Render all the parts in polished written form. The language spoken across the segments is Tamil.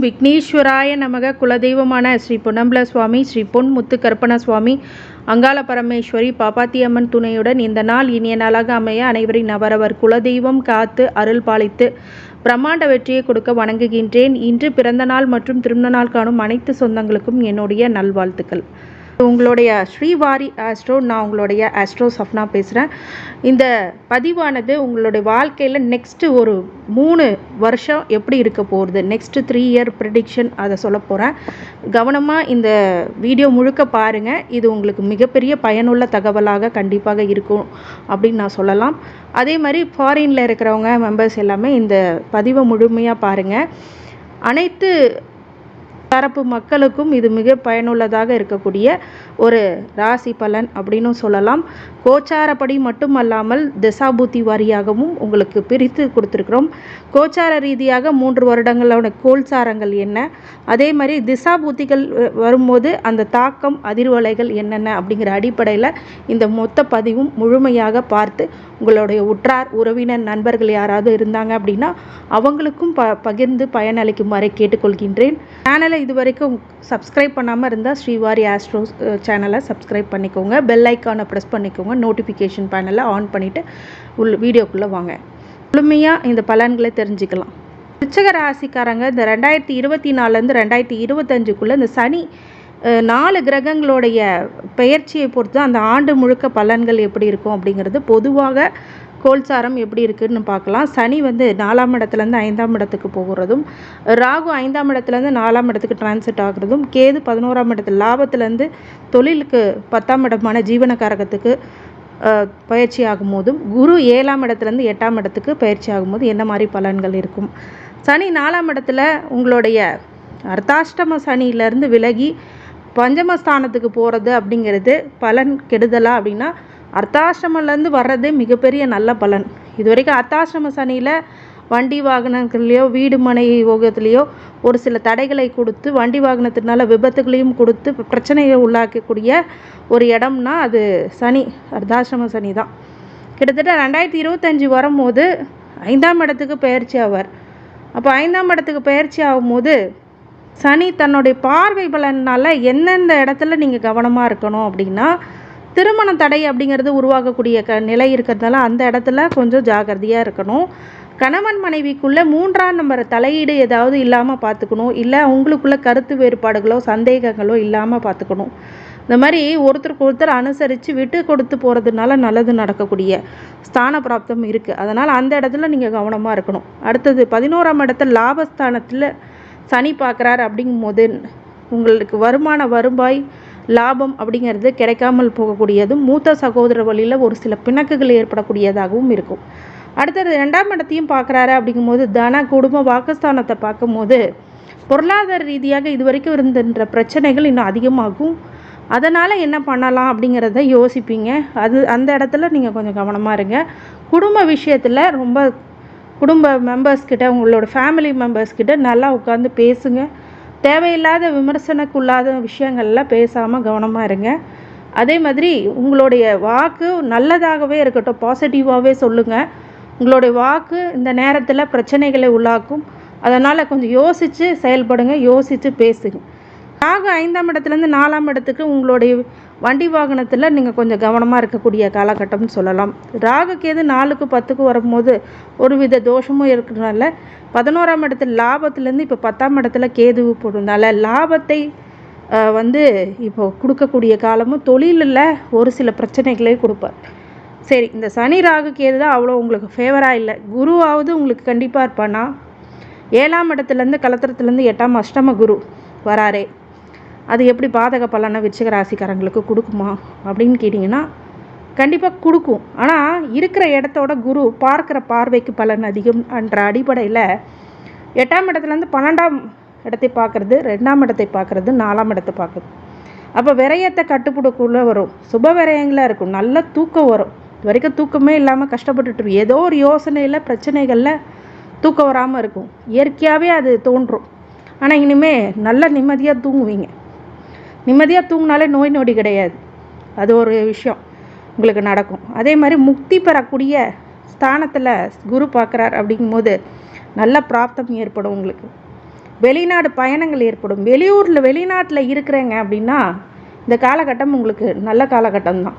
விக்னேஸ்வராய நமக. குலதெய்வமான ஸ்ரீ பொன்னம்பல சுவாமி, ஸ்ரீ பொன் முத்து கருப்பண சுவாமி, அங்காள பரமேஸ்வரி, பாப்பாத்தியம்மன் துணையுடன் இந்த நாள் இனிய நாளாக அமைய அனைவரின் அவரவர் குலதெய்வம் காத்து அருள் பாலித்து பிரம்மாண்ட வெற்றியை கொடுக்க வணங்குகின்றேன். இன்று பிறந்த நாள் மற்றும் திருமண நாள் காணும் அனைத்து சொந்தங்களுக்கும் என்னுடைய நல்வாழ்த்துக்கள். உங்களுடைய ஸ்ரீவாரி ஆஸ்ட்ரோ, நான் உங்களுடைய ஆஸ்ட்ரோ சப்னா பேசுகிறேன். இந்த பதிவானது உங்களுடைய வாழ்க்கையில் நெக்ஸ்ட்டு ஒரு 3 வருஷம் எப்படி இருக்க போகிறது, நெக்ஸ்ட்டு 3 இயர் ப்ரிடிக்ஷன், அதை சொல்ல போகிறேன். கவனமாக இந்த வீடியோ முழுக்க பாருங்கள். இது உங்களுக்கு மிகப்பெரிய பயனுள்ள தகவலாக கண்டிப்பாக இருக்கும் அப்படின்னு நான் சொல்லலாம். அதே மாதிரி ஃபாரினில் இருக்கிறவங்க மெம்பர்ஸ் எல்லாமே இந்த பதிவை முழுமையாக பாருங்கள். அனைத்து தரப்பு மக்களுக்கும் இது மிக பயனுள்ளதாக இருக்கக்கூடிய ஒரு ராசி பலன் அப்படின்னு சொல்லலாம். கோச்சாரப்படி மட்டுமல்லாமல் திசாபுத்தி வாரியாகவும் உங்களுக்கு பிரித்து கொடுத்துருக்குறோம். கோச்சார ரீதியாக 3 வருடங்களோட கோல்சாரங்கள் என்ன, அதே மாதிரி திசாபுத்திகள் வரும்போது அந்த தாக்கம் அதிர்வலைகள் என்னென்ன அப்படிங்கிற அடிப்படையில் இந்த மொத்த பதிவும் முழுமையாக பார்த்து உங்களுடைய உற்றார் உறவினர் நண்பர்கள் யாராவது இருந்தாங்க அப்படின்னா அவங்களுக்கும் பகிர்ந்து பயனளிக்குமாறு கேட்டுக்கொள்கின்றேன். சேனலை இதுவரைக்கும் சப்ஸ்கிரைப் பண்ணாமல் இருந்தால் ஸ்ரீவாரி ஆஸ்ட்ரோ சேனலை சப்ஸ்கிரைப் பண்ணிக்கோங்க. பெல் ஐக்கானை ப்ரெஸ் பண்ணிக்கோங்க. நோட்டிஃபிகேஷன் பேனலை ஆன் பண்ணிவிட்டு வீடியோக்குள்ளே வாங்க. முழுமையாக இந்த பலன்களை தெரிஞ்சுக்கலாம். விருச்சிக ராசிக்காரங்க இந்த 2024லேருந்து 2025க்குள்ளே இந்த சனி 4 கிரகங்களுடைய பெயர்ச்சியை பொறுத்து அந்த ஆண்டு முழுக்க பலன்கள் எப்படி இருக்கும் அப்படிங்கிறது பொதுவாக கோல்சாரம் எப்படி இருக்குதுன்னு பார்க்கலாம். சனி 4ஆம் இடத்துலேருந்து 5ஆம் இடத்துக்கு போகிறதும், ராகு 5ஆம் இடத்துலேருந்து 4ஆம் இடத்துக்கு டிரான்சிட் ஆகுறதும், கேது 11ஆம் இடத்துல லாபத்துலேருந்து தொழிலுக்கு 10ஆம் இடமான ஜீவனக்காரகத்துக்கு பயிற்சி ஆகும்போதும், குரு 7ஆம் இடத்துலேருந்து 8ஆம் இடத்துக்கு பயிற்சி ஆகும்போது என்ன மாதிரி பலன்கள் இருக்கும். சனி 4ஆம் இடத்துல உங்களுடைய அர்த்தாஷ்டம சனியிலேருந்து விலகி பஞ்சமஸ்தானத்துக்கு போகிறது அப்படிங்கிறது பலன் கெடுதலா அப்படின்னா, அர்த்தாஷ்டமிலேருந்து வர்றதே மிகப்பெரிய நல்ல பலன். இது வரைக்கும் அர்த்தாஷ்டம சனியில் வண்டி வாகனங்கள்லையோ வீடு மனை யோகத்துலேயோ ஒரு சில தடைகளை கொடுத்து வண்டி வாகனத்தினால விபத்துகளையும் கொடுத்து பிரச்சனையை உள்ளாக்கக்கூடிய ஒரு இடம்னா அது சனி, அர்த்தாஷ்டம சனி தான். கிட்டத்தட்ட 2025 வரும்போது 5ஆம் இடத்துக்கு பயிற்சி ஆவார். அப்போ 5ஆம் இடத்துக்கு பயிற்சி ஆகும்போது சனி தன்னுடைய பார்வை பலனால் எந்தெந்த இடத்துல நீங்கள் கவனமாக இருக்கணும் அப்படின்னா, திருமண தடை அப்படிங்கிறது உருவாகக்கூடிய நிலை இருக்கிறதுனால அந்த இடத்துல கொஞ்சம் ஜாகிரதையாக இருக்கணும். கணவன் மனைவிக்குள்ளே 3ஆம் நம்பர் தலையீடு ஏதாவது இல்லாமல் பார்த்துக்கணும். இல்லை உங்களுக்குள்ள கருத்து வேறுபாடுகளோ சந்தேகங்களோ இல்லாமல் பார்த்துக்கணும். இந்த மாதிரி ஒருத்தருக்கு ஒருத்தர் அனுசரித்து விட்டு கொடுத்து போகிறதுனால நல்லது நடக்கக்கூடிய ஸ்தான பிராப்தம் இருக்குது. அதனால் அந்த இடத்துல நீங்கள் கவனமாக இருக்கணும். அடுத்தது 11ஆம் இடத்துல லாபஸ்தானத்தில் சனி பார்க்குறாரு அப்படிங்கும்போது உங்களுக்கு வருவாய் லாபம் அப்படிங்கிறது கிடைக்காமல் போகக்கூடியதும், மூத்த சகோதர வழியில் ஒரு சில பிணக்குகள் ஏற்படக்கூடியதாகவும் இருக்கும். அடுத்தது 2ஆம் இடத்தையும் பார்க்குறாரு அப்படிங்கும்போது தன குடும்ப வாக்குஸ்தானத்தை பார்க்கும்போது பொருளாதார ரீதியாக இதுவரைக்கும் இருந்த பிரச்சனைகள் இன்னும் அதிகமாகும். அதனால் என்ன பண்ணலாம் அப்படிங்கிறத யோசிப்பீங்க. அந்த இடத்துல நீங்கள் கொஞ்சம் கவனமாக இருங்க. குடும்ப விஷயத்தில் ரொம்ப குடும்ப மெம்பர்ஸ்கிட்ட, உங்களோட ஃபேமிலி மெம்பர்ஸ்கிட்ட நல்லா உட்காந்து பேசுங்க. தேவையில்லாத விமர்சனக்குள்ளாத விஷயங்கள்லாம் பேசாமல் கவனமாக இருங்க. அதே மாதிரி உங்களுடைய வாக்கு நல்லதாகவே இருக்கட்டும், பாசிட்டிவாகவே சொல்லுங்கள். உங்களுடைய வாக்கு இந்த நேரத்தில் பிரச்சனைகளை உள்ளாக்கும். அதனால் கொஞ்சம் யோசித்து செயல்படுங்க, யோசித்து பேசுங்க. ராகு 5ஆம் இடத்துலேருந்து 4ஆம் இடத்துக்கு உங்களுடைய வண்டி வாகனத்தில் நீங்கள் கொஞ்சம் கவனமாக இருக்கக்கூடிய காலகட்டம்னு சொல்லலாம். ராகு கேது 4க்கு 10க்கு வரும்போது ஒரு வித தோஷமும் இருக்கிறதுனால 11ஆம் இடத்துல லாபத்துலேருந்து இப்போ 10ஆம் இடத்துல கேது போடுறதுனால லாபத்தை இப்போ கொடுக்கக்கூடிய காலமும் தொழிலில் ஒரு சில பிரச்சனைகளே கொடுப்பார். சரி, இந்த சனி ராகு கேது தான் அவ்வளோ உங்களுக்கு ஃபேவராக இல்லை. குருவாவது உங்களுக்கு கண்டிப்பாக இருப்பானா. 7ஆம் இடத்துலேருந்து கலத்திரத்துலேருந்து 8ஆம் அஷ்டம குரு வராரே, அது எப்படி பாதக பலனை விருச்சிக ராசிக்காரங்களுக்கு கொடுக்குமா அப்படின்னு கேட்டிங்கன்னா கண்டிப்பாக கொடுக்கும். ஆனால் இருக்கிற இடத்தோட குரு பார்க்குற பார்வைக்கு பலன் அதிகம் என்ற அடிப்படையில் 8ஆம் இடத்துலேருந்து 12ஆம் இடத்தை பார்க்குறது, 2ஆம் இடத்தை பார்க்குறது, 4ஆம் இடத்தை பார்க்குறது. அப்போ விரயத்தை கட்டுப்படுக்குள்ளே வரும். சுப விரயங்களாக இருக்கும். நல்ல தூக்கம் வரும். இது வரைக்கும் தூக்கமே இல்லாமல் கஷ்டப்பட்டுட்டு ஏதோ ஒரு யோசனையில் பிரச்சனைகளில் தூக்கம் வராமல் இருக்கும். இயற்கையாகவே அது தோன்றும். ஆனால் இனிமேல் நல்ல நிம்மதியாக தூங்குவீங்க. நிம்மதியாக தூங்கினாலே நோய் நொடி கிடையாது. அது ஒரு விஷயம் உங்களுக்கு நடக்கும். அதே மாதிரி முக்தி பெறக்கூடிய ஸ்தானத்தில் குரு பார்க்குறார் அப்படிங்கும்போது நல்ல பிராப்தம் ஏற்படும் உங்களுக்கு. வெளிநாடு பயணங்கள் ஏற்படும். வெளிநாட்டில் இருக்கிறேங்க அப்படின்னா இந்த காலகட்டம் உங்களுக்கு நல்ல காலகட்டம் தான்.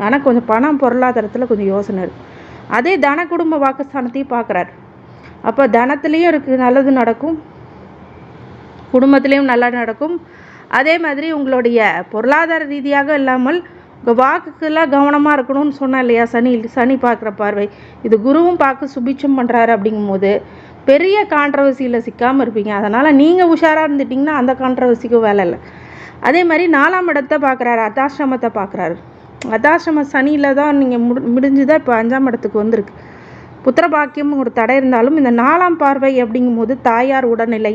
ஆனால் கொஞ்சம் பணம் பொருளாதாரத்தில் கொஞ்சம் யோசனை இருக்குது. அதே தன குடும்ப வாக்குஸ்தானத்தையும் பார்க்குறாரு. அப்போ தனத்துலேயும் இருக்குது நல்லது நடக்கும், குடும்பத்துலேயும் நல்லா நடக்கும். அதே மாதிரி உங்களுடைய பொருளாதார ரீதியாக இல்லாமல் உங்கள் வாக்குக்கெல்லாம் கவனமாக இருக்கணும்னு சொன்னேன் இல்லையா. சனி பார்க்குற பார்வை இது குருவும் பார்க்க சுபிட்சம் பண்ணுறாரு. அப்படிங்கும்போது பெரிய கான்ட்ரவர்சியில் சிக்காமல் இருப்பீங்க. அதனால் நீங்கள் உஷாராக இருந்துட்டிங்கன்னா அந்த கான்ட்ரவர்சிக்கும் வேலை இல்லை. அதே மாதிரி 4ஆம் இடத்தை பார்க்குறாரு, அர்த்தாசிரமத்தை பார்க்குறாரு. அர்த்தாசிரம சனியில் தான் நீங்கள் முடிஞ்சுதான் இப்போ 5ஆம் இடத்துக்கு வந்திருக்கு. புத்திர பாக்கியம் ஒரு தடை இருந்தாலும் இந்த 4ஆம் பார்வை அப்படிங்கும்போது தாயார் உடல்நிலை,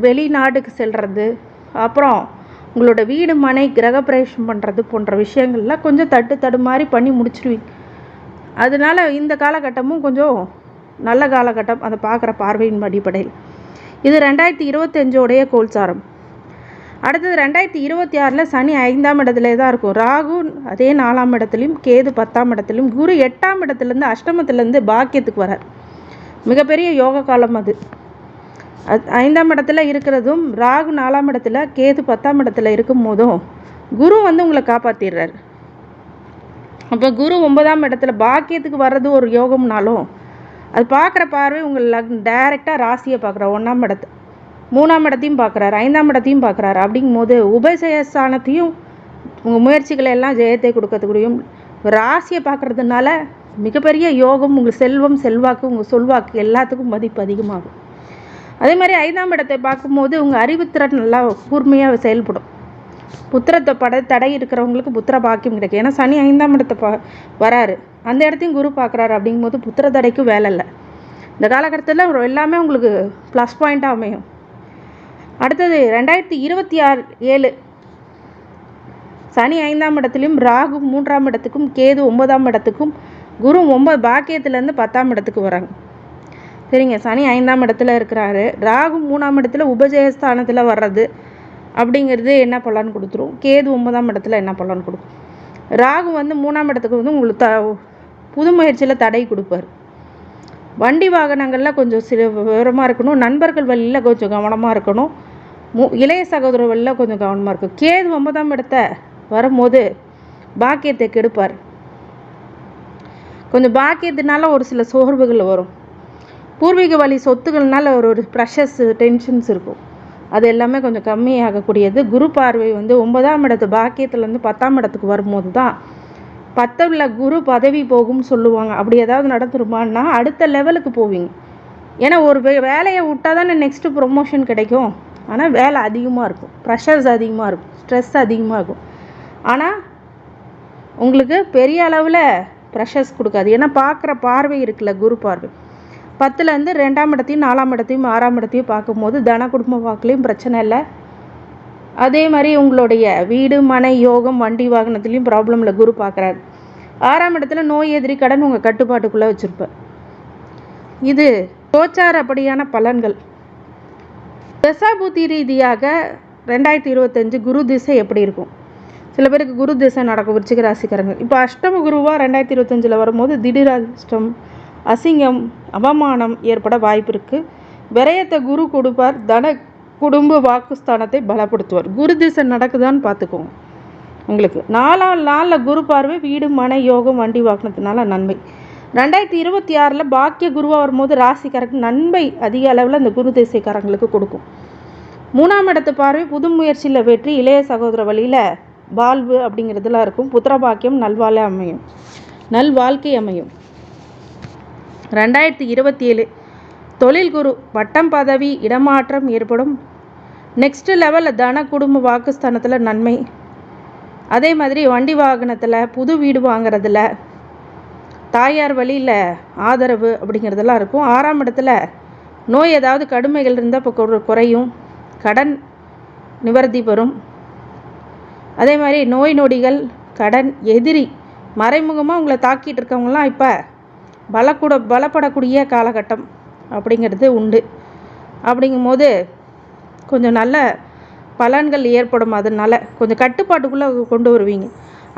வெளிநாட்டுக்கு செல்வது, அப்புறம் உங்களோட வீடு மனை கிரகப்பிரவேசம் பண்ணுறது போன்ற விஷயங்கள்லாம் கொஞ்சம் தடுமாறி பண்ணி முடிச்சிடுவீங்க. அதனால இந்த காலகட்டமும் கொஞ்சம் நல்ல காலகட்டம் அதை பார்க்குற பார்வையின் அடிப்படையில். இது 2025 கோல்சாரம். அடுத்தது 2026 சனி 5ஆம் இடத்துல தான் இருக்கும். ராகு அதே 4ஆம் இடத்துலையும், கேது 10ஆம் இடத்துலையும், குரு 8ஆம் இடத்துலேருந்து அஷ்டமத்துலேருந்து பாக்கியத்துக்கு வரார். மிகப்பெரிய யோக காலம் அது. 5ஆம் இடத்துல இருக்கிறதும், ராகு 4ஆம் இடத்துல, கேது 10ஆம் இடத்துல இருக்கும் போதும் குரு உங்களை காப்பாற்றிடுறாரு. அப்போ குரு 9ஆம் இடத்துல பாக்கியத்துக்கு வர்றது ஒரு யோகம்னாலும் அது பார்க்குற பார்வை உங்கள் டைரெக்டாக ராசியை பார்க்குற 1ஆம் இடத்தை, 3ஆம் இடத்தையும் பார்க்குறாரு, 5ஆம் இடத்தையும் பார்க்குறாரு. அப்படிங்கும்போது உபஜயஸ்தானத்தையும் உங்கள் முயற்சிகளை எல்லாம் ஜெயத்தை கொடுக்கறதுக்குடியும் ராசியை பார்க்குறதுனால மிகப்பெரிய யோகம். உங்கள் செல்வம், செல்வாக்கு, உங்கள் சொல்வாக்கு எல்லாத்துக்கும் மதிப்பு அதிகமாகும். அதே மாதிரி 5ஆம் இடத்தை பார்க்கும்போது உங்கள் அறிவுத்திறன் நல்லா கூர்மையாக செயல்படும். புத்திரத்தை தடை இருக்கிறவங்களுக்கு புத்திர பாக்கியம் கிடைக்கும். ஏன்னா சனி 5ஆம் இடத்தை வராரு, அந்த இடத்தையும் குரு பார்க்குறாரு. அப்படிங்கும்போது புத்திர தடைக்கும் வேலை இல்லை. இந்த காலகட்டத்தில் எல்லாமே உங்களுக்கு ப்ளஸ் பாயிண்ட்டாக அமையும். அடுத்தது 2027 சனி 5ஆம் இடத்துலையும், ராகு 3ஆம் இடத்துக்கும், கேது 9ஆம் இடத்துக்கும், குரு 9 பாக்கியத்துலேருந்து 10ஆம் இடத்துக்கு வராங்க. சரிங்க, சனி 5ஆம் இடத்துல இருக்கிறாரு, ராகு 3ஆம் இடத்துல உபஜயஸ்தானத்தில் வர்றது அப்படிங்கிறது என்ன பலன் கொடுத்துரும். கேது 9ஆம் இடத்துல என்ன பலன் கொடுக்கும். ராகு 3ஆம் இடத்துக்கு உங்களுக்கு புது முயற்சியில் தடை கொடுப்பார். வண்டி வாகனங்களில் கொஞ்சம் விவரமாக இருக்கணும். நண்பர்கள் வழியில் கொஞ்சம் கவனமாக இருக்கணும். இளைய சகோதர வழியில் கொஞ்சம் கவனமாக இருக்கும். கேது 9ஆம் இடத்தை வரும்போது பாக்கியத்தை கெடுப்பார். கொஞ்சம் பாக்கியத்தினால ஒரு சில சோர்வுகள் வரும். பூர்வீக வழி சொத்துக்கள்னால ஒரு ப்ரெஷர்ஸ், டென்ஷன்ஸ் இருக்கும். அது எல்லாமே கொஞ்சம் கம்மியாகக்கூடியது. குரு பார்வை 9ஆம் இடத்து பாக்கியத்துலேருந்து 10ஆம் இடத்துக்கு வரும்போது தான் 10ல் குரு பதவி போகும்னு சொல்லுவாங்க. அப்படி ஏதாவது நடந்துருமான்னா அடுத்த லெவலுக்கு போவீங்க. ஏன்னா ஒரு வேலையை விட்டால் தானே நெக்ஸ்ட்டு ப்ரொமோஷன் கிடைக்கும். ஆனால் வேலை அதிகமாக இருக்கும், ப்ரெஷர்ஸ் அதிகமாக இருக்கும், ஸ்ட்ரெஸ் அதிகமாக இருக்கும். ஆனால் உங்களுக்கு பெரிய அளவில் ப்ரெஷர்ஸ் கொடுக்காது. ஏன்னா பார்க்குற பார்வை இருக்குல்ல, குரு பார்வை 10லேருந்து 2ஆம் இடத்தையும், 4ஆம் இடத்தையும், 6ஆம் இடத்தையும் பார்க்கும்போது தன குடும்ப வாக்குலேயும் பிரச்சனை இல்லை. அதே மாதிரி உங்களுடைய வீடு மனை யோகம் வண்டி வாகனத்துலேயும் ப்ராப்ளம் இல்லை. குரு பார்க்குறாரு. 6ஆம் இடத்துல நோய் எதிரி கடன் உங்கள் கட்டுப்பாட்டுக்குள்ளே வச்சுருப்பேன். இது கோச்சார அப்படியான பலன்கள். தசாபுத்தி ரீதியாக 2025 குரு திசை எப்படி இருக்கும்? சில பேருக்கு குரு திசை நடக்கும், விருச்சிக ராசிக்காரங்க. இப்போ அஷ்டம குருவாக 2025 வரும்போது திடீர் அதிர்ஷ்டம், அசிங்கம், அவமானம் ஏற்பட வாய்ப்பு இருக்குது. விரயத்தை குரு கொடுப்பார். தன குடும்ப வாக்குஸ்தானத்தை பலப்படுத்துவார். குரு திசை நடக்குதான்னு பார்த்துக்கோங்க. உங்களுக்கு 4ஆம் நாளில் குரு பார்வை வீடு மனை யோகம் வண்டி வாகனத்தினால நன்மை. 2026 பாக்கிய குருவாக வரும்போது ராசிக்காரருக்கு நன்மை அதிக அளவில் அந்த குரு திசைக்காரங்களுக்கு கொடுக்கும். 3ஆம் இடத்து பார்வை புது முயற்சியில் வெற்றி, இளைய சகோதர வழியில் வாழ்வு அப்படிங்கிறதுலாம் இருக்கும். புத்திர பாக்கியம், நல்வாழ்க்கை அமையும். 2027 தொழில் குரு பட்டம் பதவி இடமாற்றம் ஏற்படும். நெக்ஸ்ட் லெவலில் தன குடும்ப வாக்குஸ்தானத்தில் நன்மை. அதே மாதிரி வண்டி வாகனத்தில், புது வீடு வாங்குறதுல, தாயார் வழியில் ஆதரவு அப்படிங்கிறதெல்லாம் இருக்கும். 6ஆம் இடத்துல நோய் ஏதாவது கடுமைகள் இருந்தால் இப்போ குறையும். கடன் நிவர்த்தி பெறும். அதே மாதிரி நோய் நொடிகள், கடன், எதிரி மறைமுகமாக உங்களை தாக்கிட்டு இருக்கவங்களாம் இப்போ பலப்படக்கூடிய காலகட்டம் அப்படிங்கிறது உண்டு. அப்படிங்கும்போது கொஞ்சம் நல்ல பலன்கள் ஏற்படும். அதனால் கொஞ்சம் கட்டுப்பாட்டுக்குள்ளே கொண்டு வருவீங்க.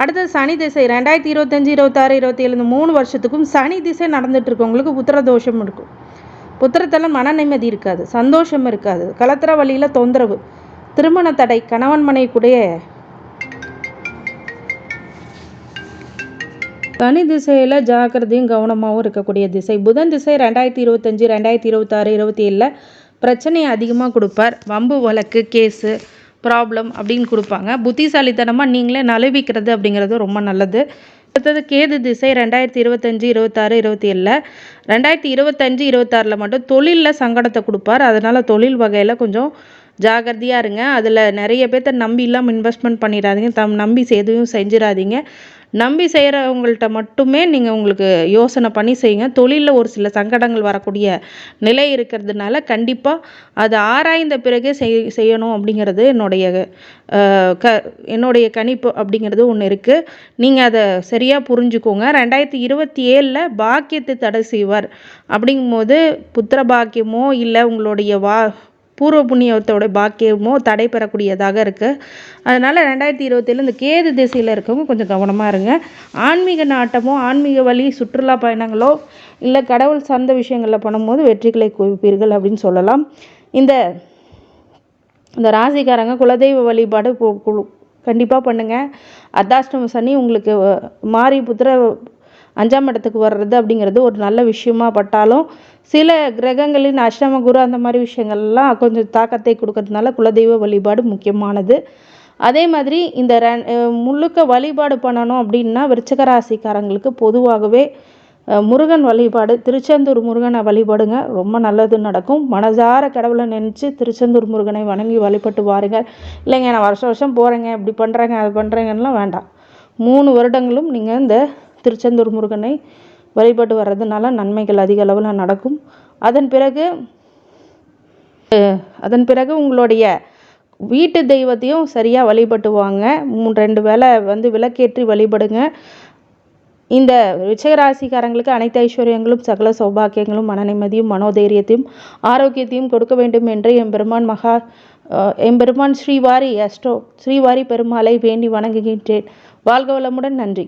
அடுத்தது சனி திசை 2025, 26, 27 இந்த 3 வருஷத்துக்கும் சனி திசை நடந்துகிட்ருக்கவங்களுக்கு புத்திர தோஷம் இருக்கும். புத்திரத்தில் மன நிம்மதி இருக்காது, சந்தோஷம் இருக்காது, கலத்திர வழியில் தொந்தரவு, திருமண தடை, கணவன் மனைவிக்குடைய தனி திசையில் ஜாக்கிரதையும் கவனமாகவும் இருக்கக்கூடிய திசை. புதன் திசை 2025, 2026, 27 பிரச்சனையை அதிகமாக கொடுப்பார். வம்பு வழக்கு, கேஸு, ப்ராப்ளம் அப்படின்னு கொடுப்பாங்க. புத்திசாலித்தனமாக நீங்களே நழுவிக்கிறது அப்படிங்கிறது ரொம்ப நல்லது. அடுத்தது கேது திசை 2025, 26, 27 2025, 26 மட்டும் தொழிலில் சங்கடத்தை கொடுப்பார். அதனால் தொழில் வகையில் கொஞ்சம் ஜாகிரதையாக இருங்க. அதில் நிறைய பேர்த்த நம்பி இல்லாமல் இன்வெஸ்ட்மெண்ட் பண்ணிடாதீங்க, நம்பி எதுவும் செஞ்சிடாதீங்க. நம்பி செய்கிறவங்கள்ட்ட மட்டுமே நீங்கள் உங்களுக்கு யோசனை பண்ணி செய்யுங்க. தொழிலில் ஒரு சில சங்கடங்கள் வரக்கூடிய நிலை இருக்கிறதுனால கண்டிப்பாக அதை ஆராய்ந்த பிறகே செய்யணும் அப்படிங்கிறது என்னுடைய கணிப்பு அப்படிங்கிறது ஒன்று இருக்குது. நீங்கள் அதை சரியாக புரிஞ்சுக்கோங்க. 2027 பாக்கியத்தை தடை செய்வார். அப்படிங்கும்போது புத்திர பாக்கியமோ இல்லை உங்களுடைய பூர்வ புண்ணியத்தோட பாக்கியமோ தடை பெறக்கூடியதாக இருக்குது. அதனால் 2027 இந்த கேது திசையில் இருக்கவங்க கொஞ்சம் கவனமாக இருங்க. ஆன்மீக நாட்டமோ ஆன்மீக வழி சுற்றுலா பயணங்களோ இல்லை கடவுள் சார்ந்த விஷயங்களில் பண்ணும்போது வெற்றிகளை குவிப்பீர்கள் அப்படின்னு சொல்லலாம். இந்த ராசிக்காரங்க குலதெய்வ வழிபாடு கண்டிப்பாக பண்ணுங்கள். அர்த்தாஷ்டம சனி உங்களுக்கு மாறி புத்திர 5ஆம் இடத்துக்கு வர்றது அப்படிங்கிறது ஒரு நல்ல விஷயமா பட்டாலும் சில கிரகங்களின் அஷ்டம குரு அந்த மாதிரி விஷயங்கள்லாம் கொஞ்சம் தாக்கத்தை கொடுக்கறதுனால குலதெய்வ வழிபாடு முக்கியமானது. அதே மாதிரி இந்த முழுக்க வழிபாடு பண்ணணும் அப்படின்னா விருச்சிக ராசிக்காரங்களுக்கு பொதுவாகவே முருகன் வழிபாடு, திருச்செந்தூர் முருகனை வழிபாடுங்க, ரொம்ப நல்லது நடக்கும். மனசார கடவுளை நினச்சி திருச்செந்தூர் முருகனை வணங்கி வழிபட்டு வாருங்கள். இல்லைங்க நான் வருஷம் போகிறேங்க, இப்படி பண்ணுறேங்க அது பண்ணுறேங்கலாம் வேண்டாம். 3 வருடங்களும் நீங்கள் இந்த திருச்செந்தூர் முருகனை வழிபட்டு வர்றதுனால நன்மைகள் அதிக அளவில் நடக்கும். அதன் பிறகு உங்களுடைய வீட்டு தெய்வத்தையும் சரியாக வழிபட்டு வாங்க. 2 வேளை விளக்கேற்றி வழிபடுங்க. இந்த ரிஷபராசிக்காரங்களுக்கு அனைத்து ஐஸ்வர்யங்களும் சகல சௌபாக்கியங்களும் மன நிம்மதியும் மனோதைரியத்தையும் ஆரோக்கியத்தையும் கொடுக்க வேண்டும் என்று எம்பெருமான் ஸ்ரீவாரி பெருமாளை வேண்டி வணங்குகின்றேன். வாழ்க வளமுடன். நன்றி.